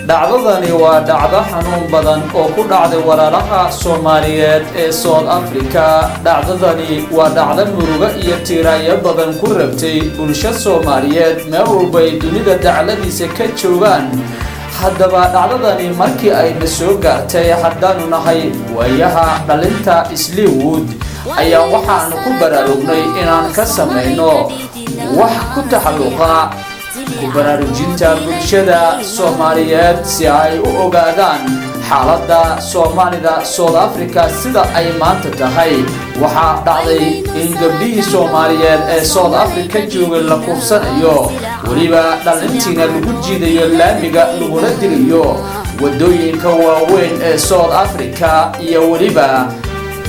dhacdadani waa dhacdo xanuun badan oo ku dhacday walaalaha Soomaaliyeed ee South Africa. dhacdadani waa dhacdo murugo iyo tiiraayo badan ku rabtay bulshada Soomaaliyeed meel walba ay dunida dacladiisa ka joogaan. haddaba dhacdadani markii ay soo gaartay haddaanu nahay waayaha dhalinta Isliiwood ayaa waxaan ku baraarugnay inaan ka sameeyno wax ku taxalluqa ku baraarujinta bulshada Soomaaliyeed si ay u ogaadaan xaaladda Soomaalida South Africa sida ay maanta tahay. waxaa dhacday in gabdhihii Soomaaliyeed ee South Africa joogay la kursanayo waliba dhalintiina lagu jiidayo laamiga laguna diliyo wadooyinka waaweyn ee South Africa iyo waliba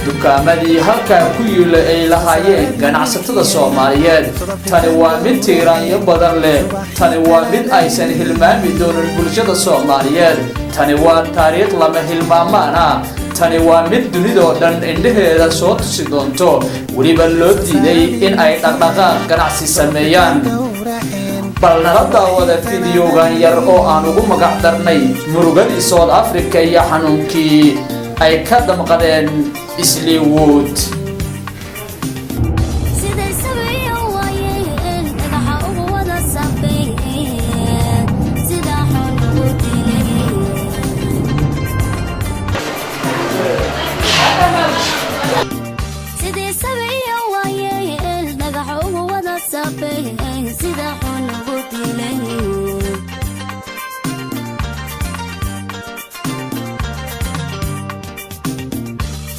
dukaamadii halkaa ku yiila ay lahaayeen ganacsatada Soomaaliyeed. tani waa mid tiiraanyo badan leh, tani waa mid aysan hilmaami doonin bulshada Soomaaliyeed, tani waa taariikh lama hilmaamaan ah, tani waa mid dunidoo dhan indhaheeda soo tusi doonto. weliba loo diiday in ay dhaqdhaqaaq ganacsi sameeyaan. bal nala daawada fiidiyowgan yar oo aan ugu magac darnay murugadii South Africa iyo xanuunkii ay ka damqadeen Isliiwood.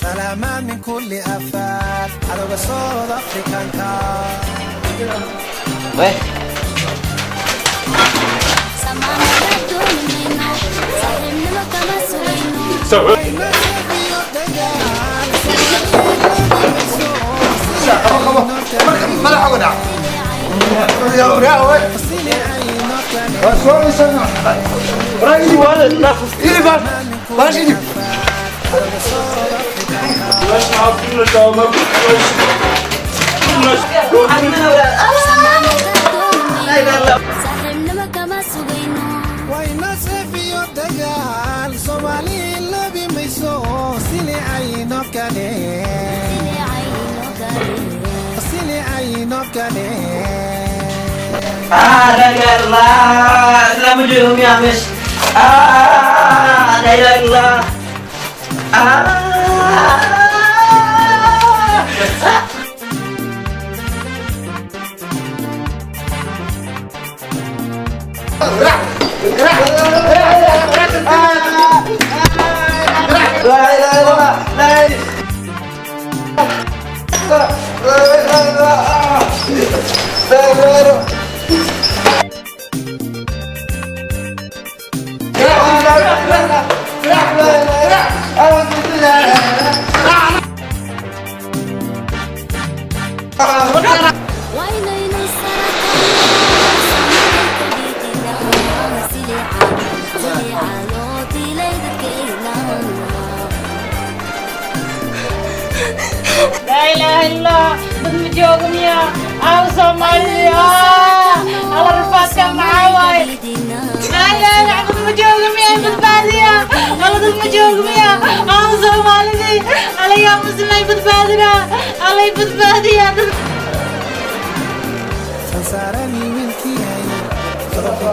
سلامات من كل آفات على South African Weh. لا إله إلا الله لا مجرم يا مش لا إله إلا الله بدمجوكم يا أو Soomaali على رفاتك معاوي لا لا لا بدمجوكم يا بدبادية على بدمجوكم يا أو Soomaali على يا مسلمي بدبادية على بدبادية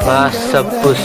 Masapus.